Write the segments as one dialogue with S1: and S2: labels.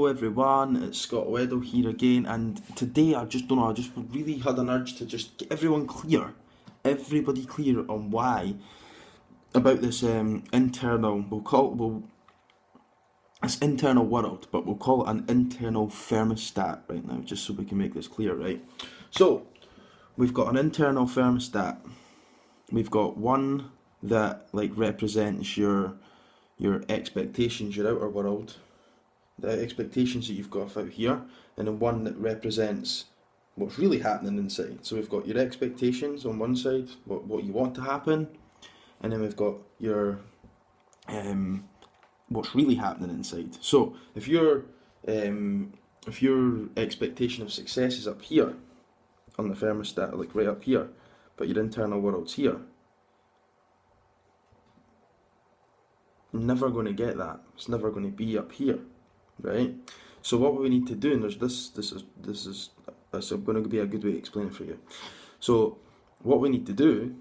S1: everyone, it's Scott Weddle here again, and today I just don't know, I just really had an urge to just get everybody clear on why, about this internal, it's internal world, but we'll call it an internal thermostat right now, just so we can make this clear, right? So, we've got an internal thermostat, we've got one that like represents your expectations, your outer world, the expectations that you've got out here, and then one that represents what's really happening inside. So we've got your expectations on one side, what you want to happen, and then we've got your what's really happening inside. So if your expectation of success is up here on the thermostat, like right up here, but your internal world's here, you're never going to get that. It's never going to be up here. Right, so what we need to do, and there's this is going to be a good way to explain it for you. So what we need to do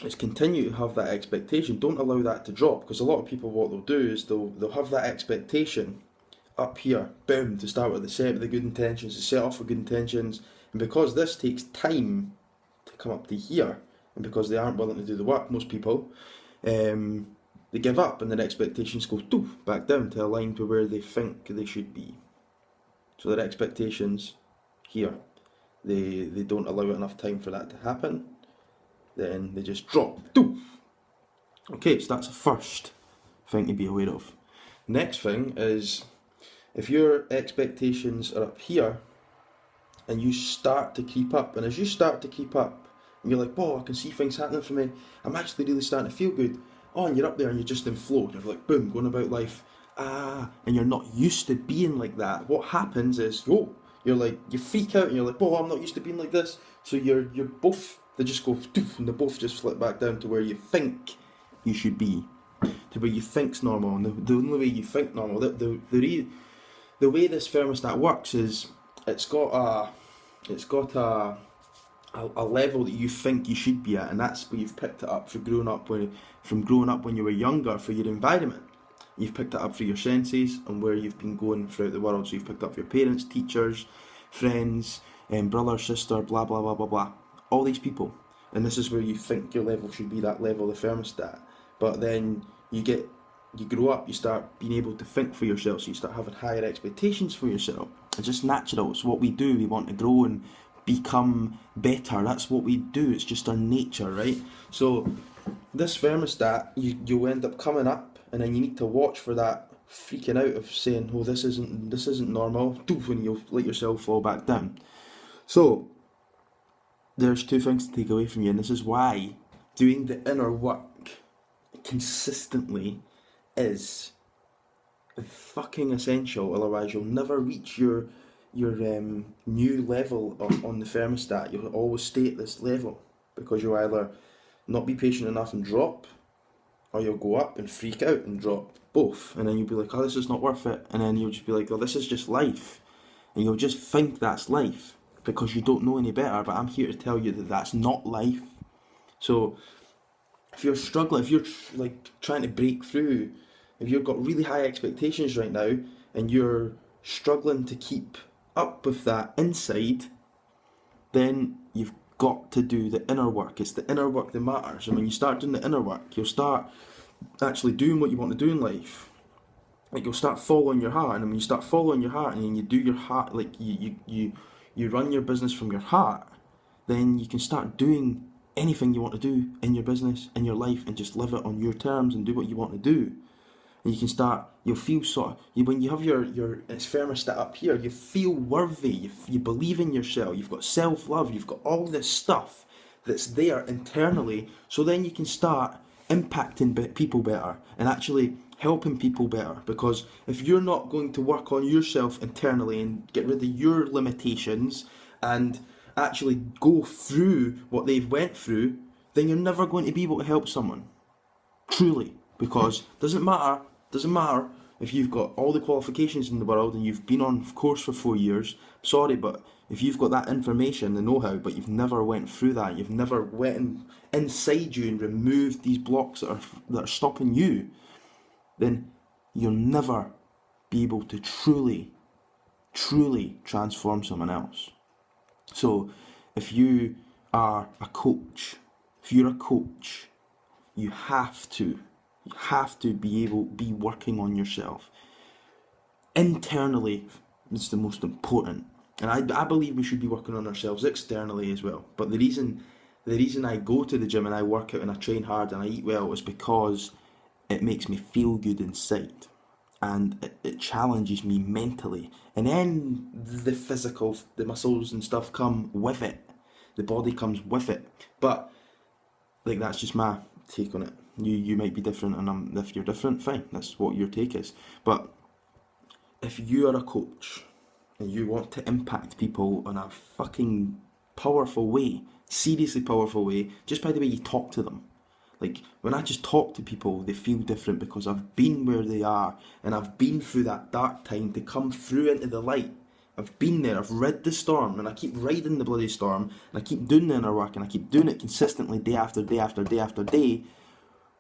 S1: is continue to have that expectation. Don't allow that to drop, because a lot of people, what they'll do is they'll have that expectation up here, boom, to start with. They set up the good intentions, they set off with good intentions, and because this takes time to come up to here, and because they aren't willing to do the work, most people, they give up, and their expectations go back down to align to where they think they should be. So their expectations here, they don't allow enough time for that to happen. Then they just drop. Okay, so that's the first thing to be aware of. Next thing is, if your expectations are up here and you start to creep up, and as you start to creep up, and you're like, whoa, I can see things happening for me, I'm actually really starting to feel good. Oh, and you're up there and you're just in flow, you're like, boom, going about life, and you're not used to being like that. What happens is, you're like, you freak out and you're like, I'm not used to being like this. So you're both, they just go, and they both just flip back down to where you think you should be, to where you think's normal. And the only way you think normal, the way this thermostat works is, it's got a level that you think you should be at, and that's where you've picked it up from growing up when you were younger, for your environment. You've picked it up for your senses and where you've been going throughout the world. So you've picked up your parents, teachers, friends, brother, sister, blah blah blah blah blah, all these people, and this is where you think your level should be, that level of thermostat. But then you grow up, you start being able to think for yourself, so you start having higher expectations for yourself. It's just natural. It's what we do. We want to grow and become better. That's what we do. It's just our nature, right? So this thermostat, you end up coming up, and then you need to watch for that freaking out of saying, oh, this isn't normal, when you let yourself fall back down. So there's two things to take away from you, and this is why doing the inner work consistently is fucking essential. Otherwise you'll never reach your new level on the thermostat. You'll always stay at this level, because you'll either not be patient enough and drop, or you'll go up and freak out and drop, both. And then you'll be like, oh, this is not worth it. And then you'll just be like, oh, this is just life. And you'll just think that's life, because you don't know any better. But I'm here to tell you that that's not life. So if you're struggling, if you're like trying to break through, if you've got really high expectations right now and you're struggling to keep up with that inside, then you've got to do the inner work. It's the inner work that matters. And when you start doing the inner work, you'll start actually doing what you want to do in life. Like, you'll start following your heart, and when you start following your heart, and then you do your heart, like you run your business from your heart, then you can start doing anything you want to do in your business, in your life, and just live it on your terms and do what you want to do. And you can start, you'll feel when you have your thermostat up here, you feel worthy, you believe in yourself, you've got self-love, you've got all this stuff that's there internally. So then you can start impacting people better and actually helping people better. Because if you're not going to work on yourself internally and get rid of your limitations and actually go through what they've went through, then you're never going to be able to help someone. Truly. Because doesn't matter if you've got all the qualifications in the world and you've been on course for 4 years. Sorry, but if you've got that information, the know-how, but you've never went through that, you've never went inside you and removed these blocks that are stopping you, then you'll never be able to truly truly transform someone else. So if you are a coach, if you're a coach, you have to be working on yourself. Internally is the most important. And I believe we should be working on ourselves externally as well. But the reason I go to the gym and I work out and I train hard and I eat well is because it makes me feel good inside. And it challenges me mentally. And then the physical, the muscles and stuff come with it. The body comes with it. But like, that's just my take on it. You might be different, and if you're different, fine. That's what your take is. But if you are a coach and you want to impact people in a fucking powerful way, seriously powerful way, just by the way you talk to them. Like, when I just talk to people, they feel different because I've been where they are and I've been through that dark time to come through into the light. I've been there, I've rid the storm, and I keep riding the bloody storm, and I keep doing the inner work, and I keep doing it consistently day after day after day after day.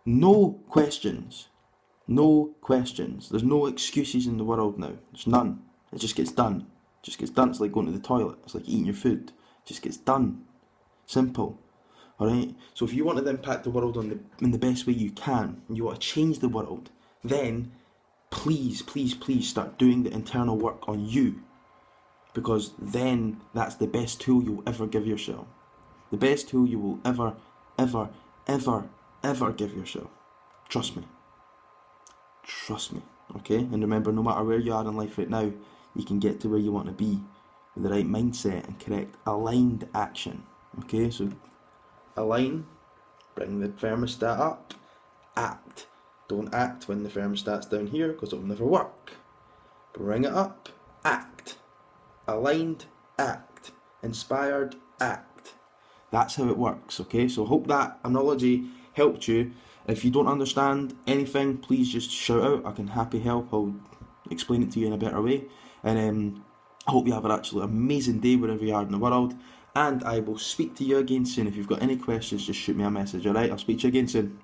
S1: No questions. No questions. There's no excuses in the world now. There's none. It just gets done. It just gets done. It's like going to the toilet. It's like eating your food. It just gets done. Simple. Alright? So if you want to impact the world in the best way you can, and you want to change the world, then please start doing the internal work on you. Because then that's the best tool you'll ever give yourself. The best tool you will ever give yourself. Trust me. Trust me. Okay? And remember, no matter where you are in life right now, you can get to where you want to be with the right mindset and correct aligned action. Okay? So align, bring the thermostat up, act. Don't act when the thermostat's down here because it'll never work. Bring it up, act. Aligned, act. Inspired, act. That's how it works, okay? So I hope that analogy helped you. If you don't understand anything, please just shout out. I can happy help. I'll explain it to you in a better way. And I hope you have an absolutely amazing day wherever you are in the world. And I will speak to you again soon. If you've got any questions, just shoot me a message, alright? I'll speak to you again soon.